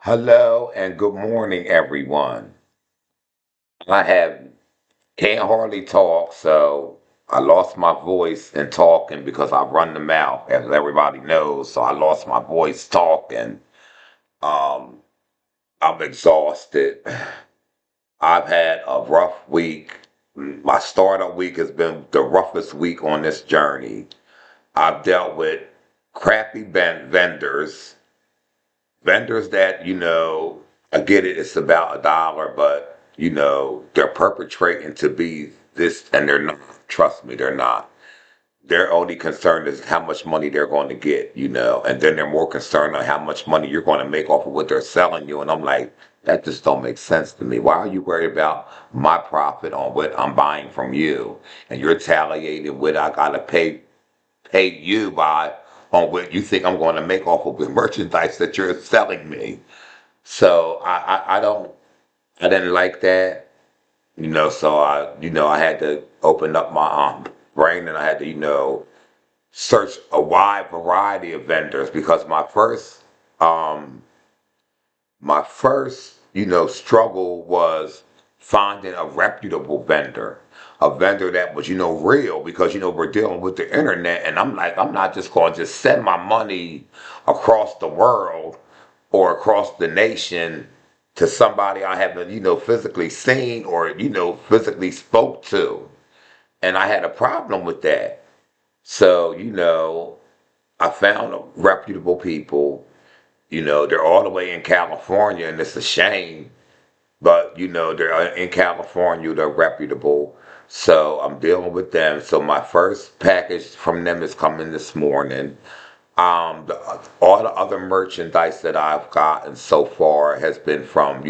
Hello and good morning, everyone. I have can't hardly talk, so I lost my voice in talking because I run the mouth, as everybody knows. So I lost my voice talking. Um, I'm exhausted. I've had a rough week. My startup week has been the roughest week on this journey. I've dealt with crappy vendors, vendors that I get it, it's about $1, but they're perpetrating to be this, and they're not. Trust me, they're not. Their only concern is how much money they're going to get, and then they're more concerned on how much money you're going to make off of what they're selling you. And I'm like, that just don't make sense to me. Why are you worried about my profit on what I'm buying from you, and you're retaliating what I gotta pay you by on what you think I'm going to make off of the merchandise that you're selling me? So I didn't like that, so I had to open up my brain, and I had to, search a wide variety of vendors, because um my first, struggle was finding a reputable vendor, a vendor that was, real, because, we're dealing with the internet, and I'm like, I'm not just going to just send my money across the world or across the nation to somebody I haven't, physically seen or, physically spoke to. And I had a problem with that. So, I found reputable people. They're all the way in California, and it's a shame, but they're in California, they're reputable. So I'm dealing with them. So my first package from them is coming this morning. All the other merchandise that I've gotten so far has been from,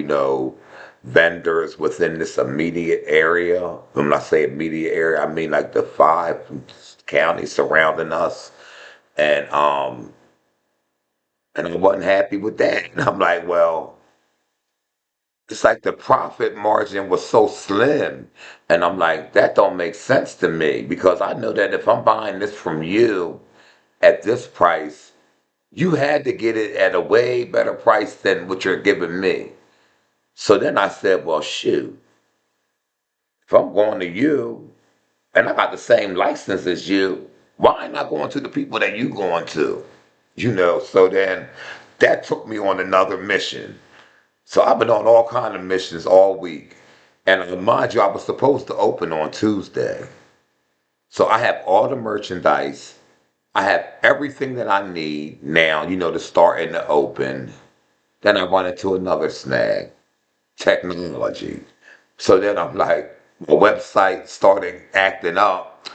vendors within this immediate area. When I say immediate area, I mean like the 5 counties surrounding us. And and I wasn't happy with that. And I'm like, well, it's like the profit margin was so slim. And I'm like, that don't make sense to me, because I know that if I'm buying this from you at this price, you had to get it at a way better price than what you're giving me. So then I said, well, shoot, if I'm going to you and I got the same license as you, why am I going to the people that you going to? So then that took me on another mission. So I've been on all kind of missions all week. And mind you, I was supposed to open on Tuesday. So I have all the merchandise. I have everything that I need now, to start and to open. Then I run into another snag, technology. So then I'm like, my website started acting up,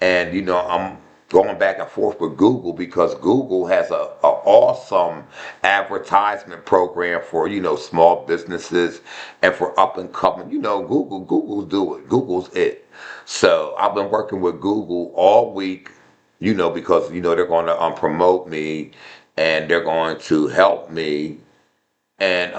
and I'm going back and forth with Google, because Google has a awesome advertisement program for small businesses and for up and coming. Google's do it. Google's it. So I've been working with Google all week, because they're going to promote me, and they're going to help me, and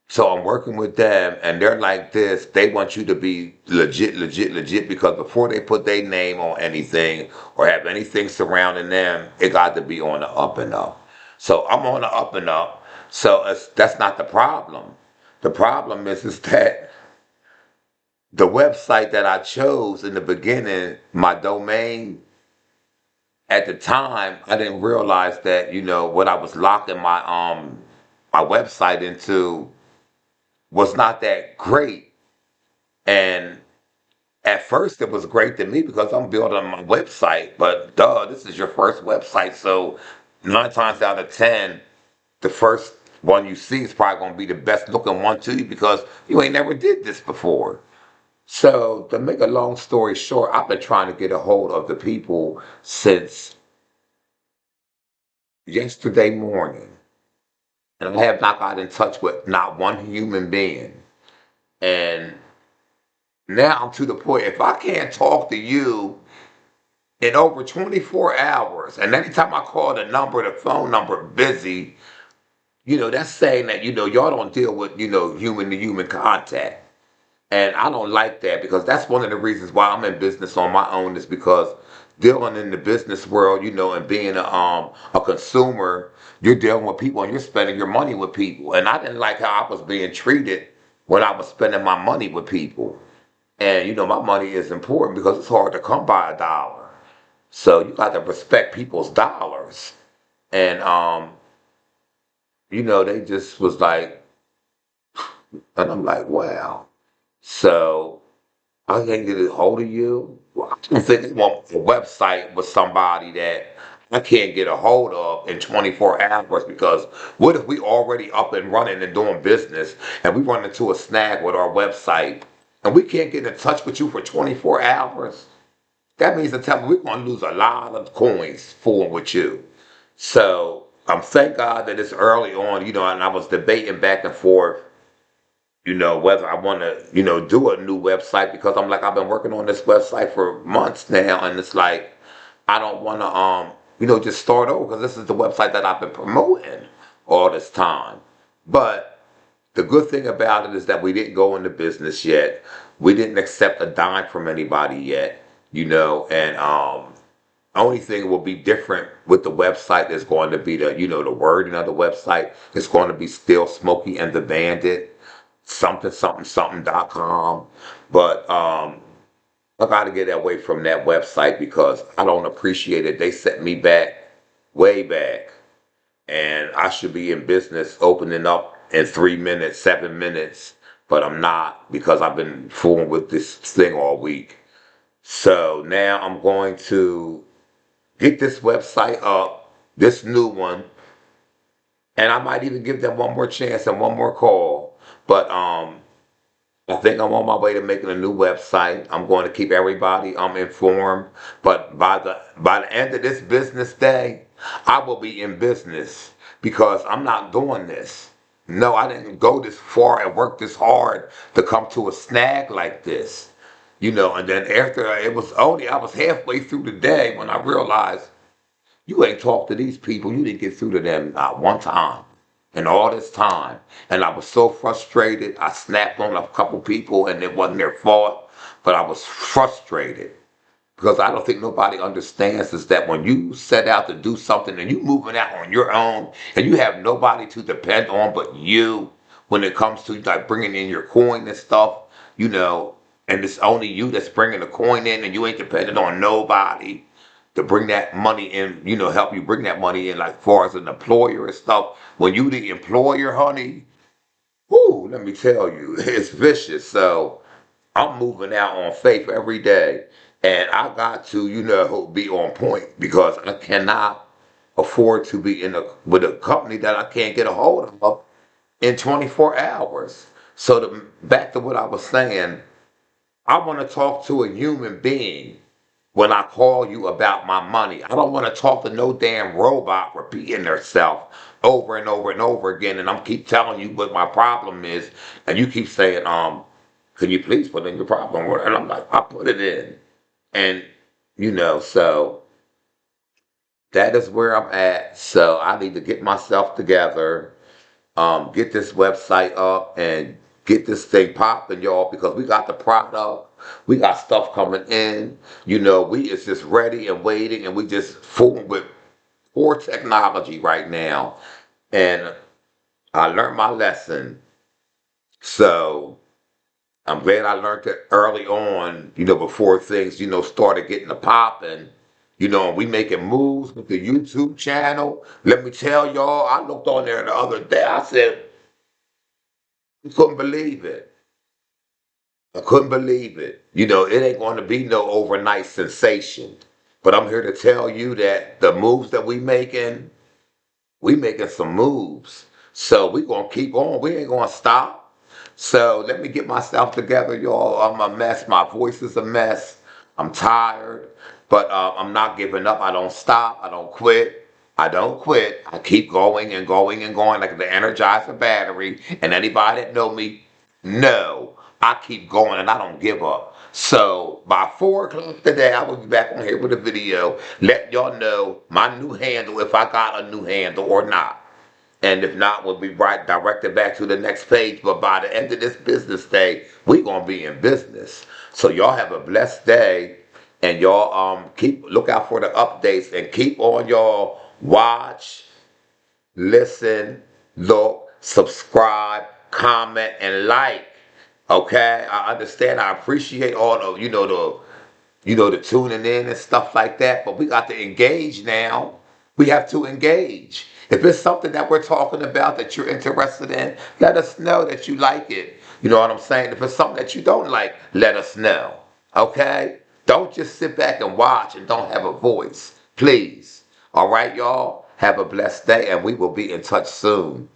so I'm working with them, and they're like this. They want you to be legit, legit, legit, because before they put their name on anything or have anything surrounding them, it got to be on the up and up. So I'm on the up and up. So that's not the problem. The problem is that the website that I chose in the beginning, my domain, at the time, I didn't realize that what I was locking my website into was not that great. And at first, it was great to me because I'm building my website, but duh, this is your first website. So 9 times out of 10, the first one you see is probably going to be the best looking one to you, because you ain't never did this before. So to make a long story short, I've been trying to get a hold of the people since yesterday morning, and I have not got in touch with not one human being. And now I'm to the point, if I can't talk to you in over 24 hours, and anytime I call the phone number busy, that's saying that, y'all don't deal with, human to human contact. And I don't like that, because that's one of the reasons why I'm in business on my own, is because dealing in the business world, and being a consumer, you're dealing with people and you're spending your money with people. And I didn't like how I was being treated when I was spending my money with people. And my money is important because it's hard to come by a dollar. So you got to respect people's dollars. And they just was like, and I'm like, wow. So I can't get a hold of you. Well, I don't think they want a website with somebody that I can't get a hold of in 24 hours, because what if we already up and running and doing business and we run into a snag with our website and we can't get in touch with you for 24 hours? That means to tell me we're going to lose a lot of coins fooling with you. So thank God that it's early on, and I was debating back and forth, whether I want to, do a new website, because I'm like, I've been working on this website for months now, and it's like, I don't want to, just start over, because this is the website that I've been promoting all this time. But the good thing about it is that we didn't go into business yet. We didn't accept a dime from anybody yet, and only thing will be different with the website is going to be the wording of the website. It's going to be still Smokey and the Bandit, something, something, something.com. But I got to get away from that website because I don't appreciate it. They set me back, way back. And I should be in business opening up in 3 minutes, 7 minutes. But I'm not, because I've been fooling with this thing all week. So now I'm going to get this website up, this new one, and I might even give them one more chance and one more call. But I think I'm on my way to making a new website. I'm going to keep everybody informed. But by the end of this business day, I will be in business, because I'm not doing this. No, I didn't go this far and work this hard to come to a snag like this. And then after I was halfway through the day when I realized you ain't talked to these people. You didn't get through to them not one time in all this time. And I was so frustrated. I snapped on a couple people and it wasn't their fault, but I was frustrated because I don't think nobody understands is that when you set out to do something and you moving out on your own and you have nobody to depend on but you, when it comes to like bringing in your coin and stuff, and it's only you that's bringing the coin in and you ain't dependent on nobody to bring that money in, help you bring that money in, like far as an employer and stuff. When you the employer, honey, whoo, let me tell you, it's vicious. So I'm moving out on faith every day. And I got to, be on point, because I cannot afford to be with a company that I can't get a hold of in 24 hours. So back to what I was saying, I want to talk to a human being when I call you about my money. I don't want to talk to no damn robot repeating herself over and over and over again. And I'm keep telling you what my problem is, and you keep saying, can you please put in your problem? And I'm like, I put it in. And so that is where I'm at. So I need to get myself together, get this website up and get this thing popping, y'all, because we got the product. We got stuff coming in. We is just ready and waiting, and we just fooling with poor technology right now. And I learned my lesson. So I'm glad I learned it early on, before things, started getting to popping. And we making moves with the YouTube channel. Let me tell y'all, I looked on there the other day. I said, I couldn't believe it. I couldn't believe it. It ain't going to be no overnight sensation. But I'm here to tell you that the moves that we making some moves. So we going to keep on. We ain't going to stop. So let me get myself together, y'all. I'm a mess. My voice is a mess. I'm tired. But I'm not giving up. I don't stop. I don't quit. I don't quit. I keep going and going and going like the Energizer battery. And anybody that know me, know I keep going and I don't give up. So by 4 o'clock today, I will be back on here with a video. Let y'all know my new handle, if I got a new handle or not. And if not, we'll be right directed back to the next page. But by the end of this business day, we're going to be in business. So y'all have a blessed day. And y'all keep look out for the updates and keep on your watch, listen, look, subscribe, comment, and like. Okay, I understand. I appreciate all the the tuning in and stuff like that. But we got to engage now. We have to engage. If it's something that we're talking about that you're interested in, let us know that you like it. You know what I'm saying? If it's something that you don't like, let us know. Okay? Don't just sit back and watch and don't have a voice. Please. All right, y'all? Have a blessed day, and we will be in touch soon.